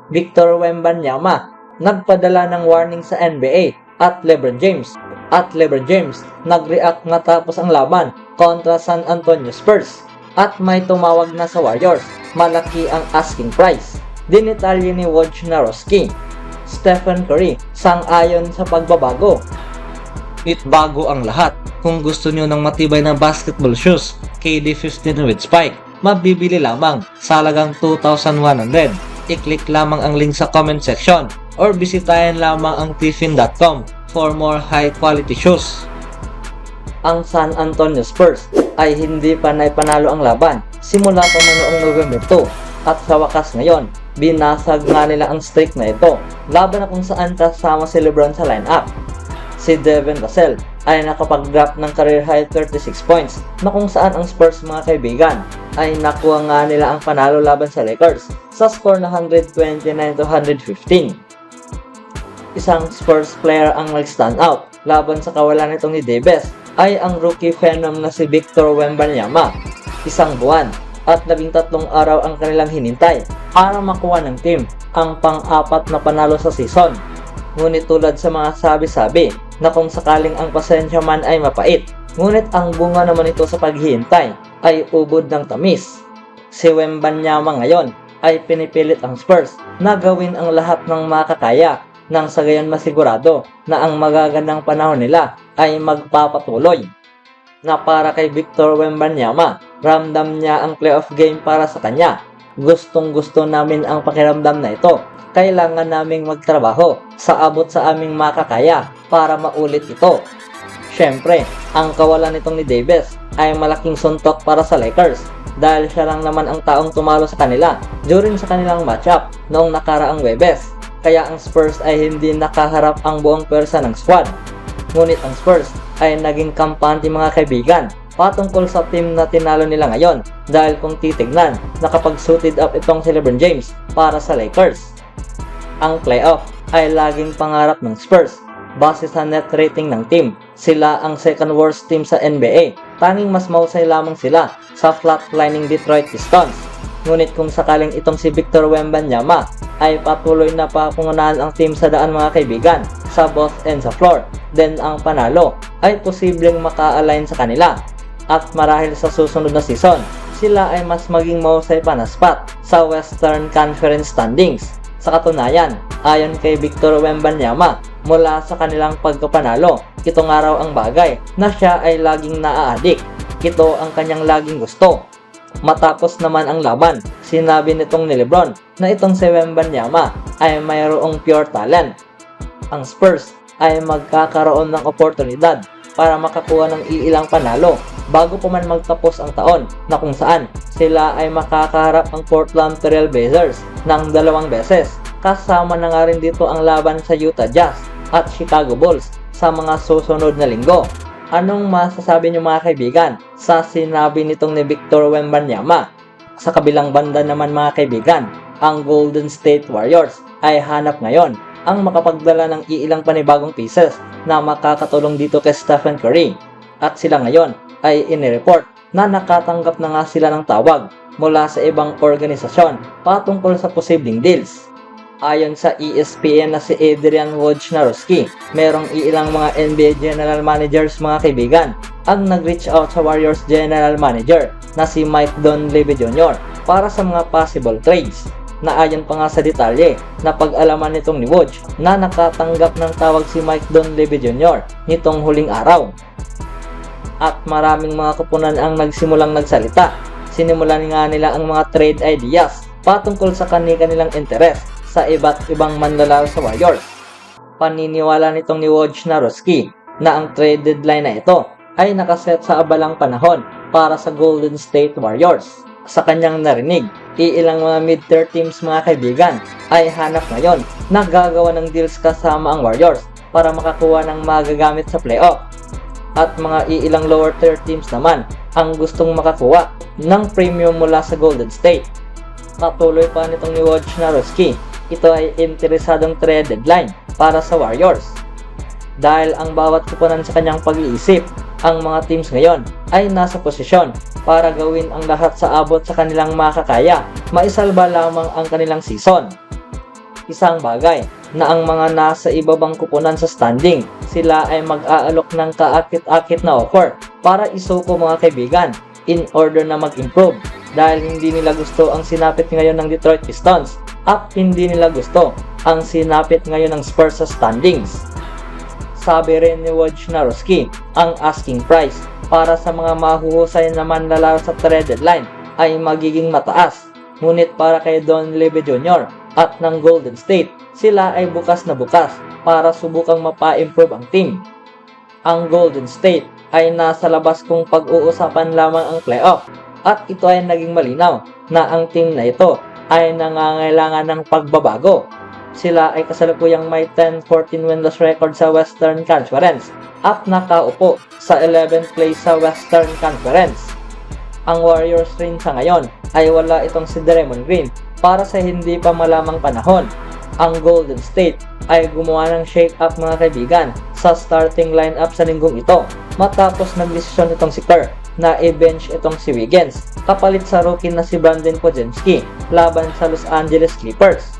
Victor Wembanyama, nagpadala ng warning sa NBA at LeBron James. At LeBron James, nag-react matapos ang laban kontra San Antonio Spurs. At may tumawag na sa Warriors, malaki ang asking price. Dinetalye ni Wojnarowski. Stephen Curry, sang-ayon sa pagbabago. Bago ang lahat. Kung gusto nyo ng matibay na basketball shoes, KD 15 with spike, mabibili lamang sa halagang 2,100. I-click lamang ang link sa comment section or bisitahin lamang ang tiffin.com for more high quality shoes. Ang San Antonio Spurs ay hindi panay panalo ang laban simula pa man noong November 2 at sa wakas ngayon, binasag nga nila ang streak na ito laban na kung saan kasama si LeBron sa lineup. Si Devin Vassell ay nakapag-drop ng career high 36 points na kung saan ang Spurs mga kaibigan ay nakuha nga nila ang panalo laban sa Lakers sa score na 129-115. Isang Spurs player ang nag-stand out laban sa kawalan nitong ni Davis ay ang rookie phenom na si Victor Wembanyama. Isang buwan at 13 araw ang kanilang hinintay para makuha ng team ang pang-apat na panalo sa season. Ngunit tulad sa mga sabi-sabi na kung sakaling ang pasensya man ay mapait, ngunit ang bunga naman ito sa paghihintay ay ubod ng tamis. Si Wembanyama ngayon ay pinipilit ang Spurs na gawin ang lahat ng makakaya nang sa gayon masigurado na ang magagandang panahon nila ay magpapatuloy. Na para kay Victor Wembanyama, ramdam niya ang playoff game para sa kanya. Gustong-gusto namin ang pakiramdam na ito. Kailangan naming magtrabaho sa abot sa aming makakaya para maulit ito. Siyempre, ang kawalan nitong ni Davis ay malaking suntok para sa Lakers dahil siya lang naman ang taong tumalo sa kanila during sa kanilang matchup noong nakaraang Webes. Kaya ang Spurs ay hindi nakaharap ang buong pwersa ng squad. Ngunit ang Spurs ay naging kampante mga kaibigan patungkol sa team na tinalo nila ngayon dahil kung titignan, nakapag-suited up itong si LeBron James para sa Lakers. Ang playoff ay laging pangarap ng Spurs base sa net rating ng team. Sila ang second worst team sa NBA. Tanging mas mahusay lamang sila sa flatlining Detroit Pistons. Ngunit kung sakaling itong si Victor Wembanyama ay patuloy na papungunahan ang team sa daan mga kaibigan sa both ends of floor, then ang panalo ay posibleng maka-align sa kanila. At marahil sa susunod na season, sila ay mas maging mahusay pa na spot sa Western Conference standings. Sa katunayan, ayon kay Victor Wembanyama, mula sa kanilang pagkapanalo, itong araw ang bagay na siya ay laging naa-addict. Ito ang kanyang laging gusto. Matapos naman ang laban, sinabi nitong ni LeBron na itong si Wembanyama ay mayroong pure talent. Ang Spurs ay magkakaroon ng oportunidad para makakuha ng iilang panalo bago pa man magtapos ang taon na kung saan sila ay makakaharap ang Portland Trail Blazers ng 2 beses. Kasama na nga rin dito ang laban sa Utah Jazz at Chicago Bulls sa mga susunod na linggo. Anong masasabi niyo mga kaibigan sa sinabi nitong ni Victor Wembanyama? Sa kabilang banda naman mga kaibigan, ang Golden State Warriors ay hanap ngayon ang makapagdala ng iilang panibagong pieces na makakatulong dito kay Stephen Curry. At sila ngayon ay inireport na nakatanggap na nga sila ng tawag mula sa ibang organisasyon patungkol sa posibleng deals. Ayon sa ESPN na si Adrian Wojnarowski, merong iilang mga NBA General Managers mga kaibigan ang nag-reach out sa Warriors General Manager na si Mike Dunleavy Jr. para sa mga possible trades. Na ayon pa nga sa detalye na pag-alaman nitong ni Woj na nakatanggap ng tawag si Mike Dunleavy Jr. nitong huling araw. At maraming mga kupunan ang nagsimulang nagsalita. Sinimulan nga nila ang mga trade ideas patungkol sa kanilang interes sa iba't ibang manlalaro sa Warriors. Paniniwala nitong ni Wojnarowski na ang trade deadline na ito ay nakaset sa abalang panahon para sa Golden State Warriors. Sa kanyang narinig, iilang mga mid-tier teams mga kaibigan ay hanap ngayon na gagawa ng deals kasama ang Warriors para makakuha ng magagamit sa playoff. At mga iilang lower tier teams naman ang gustong makakuha ng premium mula sa Golden State. Patuloy pa nitong ni Wojnarowski, ito ay interesadong trade deadline para sa Warriors. Dahil ang bawat kupunan sa kanyang pag-iisip, ang mga teams ngayon ay nasa posisyon para gawin ang lahat sa abot sa kanilang makakaya, maisalba lamang ang kanilang season. Isang bagay na ang mga nasa ibabang kupunan sa standing, sila ay mag-aalok ng kaakit-akit na offer para isuko mga kaibigan in order na mag-improve dahil hindi nila gusto ang sinapit ngayon ng Detroit Pistons at hindi nila gusto ang sinapit ngayon ng Spurs sa standings. Sabi rin ni Wojnarowski, ang asking price para sa mga mahuhusay na manlalaro sa trade deadline ay magiging mataas. Ngunit para kay Don Levy Jr. at ng Golden State, sila ay bukas na bukas para subukang mapa-improve ang team. Ang Golden State ay nasa labas kung pag-uusapan lamang ang playoff at ito ay naging malinaw na ang team na ito ay nangangailangan ng pagbabago. Sila ay kasalukuyang may 10-14 winless record sa Western Conference at nakaupo sa 11th place sa Western Conference. Ang Warriors rin sa ngayon ay wala itong si Draymond Green para sa hindi pa malamang panahon. Ang Golden State ay gumawa ng shake-up mga kaibigan sa starting lineup sa linggong ito matapos nagdesisyon itong si Kerr na i-bench itong si Wiggins kapalit sa rookie na si Brandon Podziemski laban sa Los Angeles Clippers.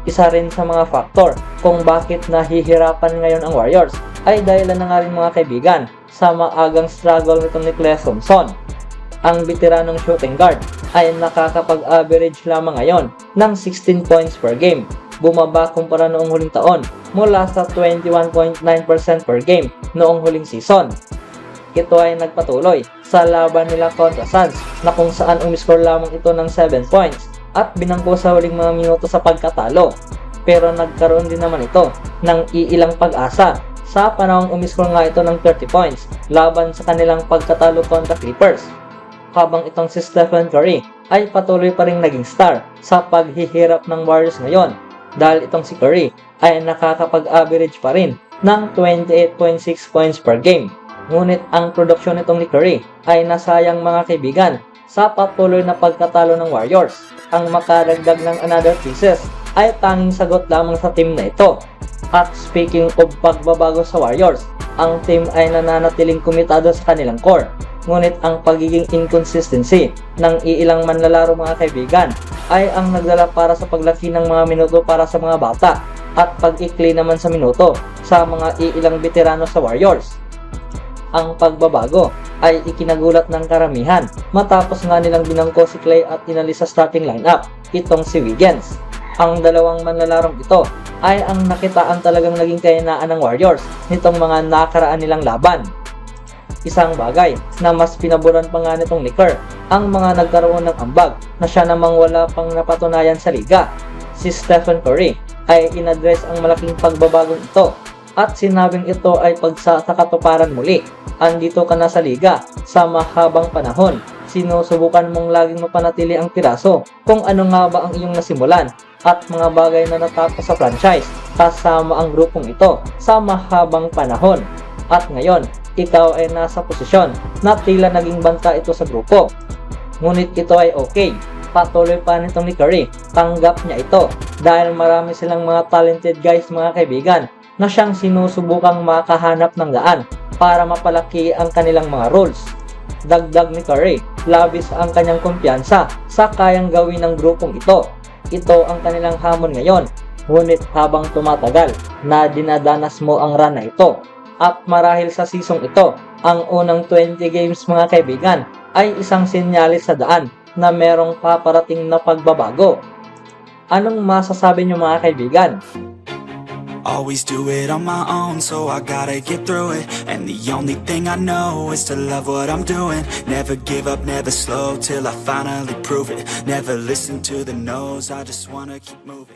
Isa rin sa mga faktor kung bakit nahihirapan ngayon ang Warriors ay dahilan na nga rin mga kaibigan sa maagang struggle nitong ni Klay Thompson. Ang veteranong shooting guard ay nakakapag-average lamang ngayon ng 16 points per game, bumaba kumpara noong huling taon mula sa 21.9% per game noong huling season. Ito ay nagpatuloy sa laban nila kontra Suns na kung saan umiscore lamang ito ng 7 points at binangko sa huling mga minuto sa pagkatalo. Pero nagkaroon din naman ito ng iilang pag-asa sa panahong umiscore nga ito ng 30 points laban sa kanilang pagkatalo kontra Clippers. Habang itong si Stephen Curry ay patuloy pa ring naging star sa paghihirap ng Warriors ngayon dahil itong si Curry ay nakakapag-average pa rin ng 28.6 points per game. Ngunit ang produksyon nitong ni Curry ay nasayang mga kaibigan sa patuloy na pagkatalo ng Warriors. Ang makaragdag ng another pieces ay tanging sagot lamang sa team na ito. At speaking of pagbabago sa Warriors, ang team ay nananatiling komitado sa kanilang core. Ngunit ang pagiging inconsistency ng iilang manlalaro mga kaibigan ay ang nagdala para sa paglaki ng mga minuto para sa mga bata at pag-ikli naman sa minuto sa mga iilang veterano sa Warriors. Ang pagbabago ay ikinagulat ng karamihan matapos nga nilang binangko si Klay at inalis sa starting lineup itong si Wiggins. Ang dalawang manlalarong ito ay ang nakitaan talagang naging kahinaan ng Warriors nitong mga nakaraan nilang laban. Isang bagay na mas pinaboran pa nga nitong ni Kerr ang mga nagkaroon ng ambag na siya namang wala pang napatunayan sa liga. Si Stephen Curry ay inadres ang malaking pagbabagong ito at sinabing ito ay pagsakatuparan muli. Andito ka na sa liga sa mahabang panahon. Sinusubukan mong laging mapanatili ang piraso kung ano nga ba ang iyong nasimulan at mga bagay na natapos sa franchise kasama ang grupong ito sa mahabang panahon. At ngayon, ikaw ay nasa posisyon na tila naging banta ito sa grupo. Ngunit ito ay okay. Patuloy pa nitong ni Curry, tanggap niya ito dahil marami silang mga talented guys mga kaibigan na siyang sinusubukang makahanap ng daan para mapalaki ang kanilang mga roles. Dagdag ni Curry, labis ang kanyang kumpiyansa sa kayang gawin ng grupong ito. Ito ang kanilang hamon ngayon. Ngunit habang tumatagal na dinadanas mo ang run na ito, at marahil sa season ito, ang unang 20 games mga kaibigan ay isang sinyalis sa daan na merong paparating na pagbabago. Anong masasabi niyo mga kaibigan? Always do it on my own, so I gotta get through it. And the only thing I know is to love what I'm doing. Never give up, never slow, till I finally prove it. Never listen to the no's, I just wanna keep moving.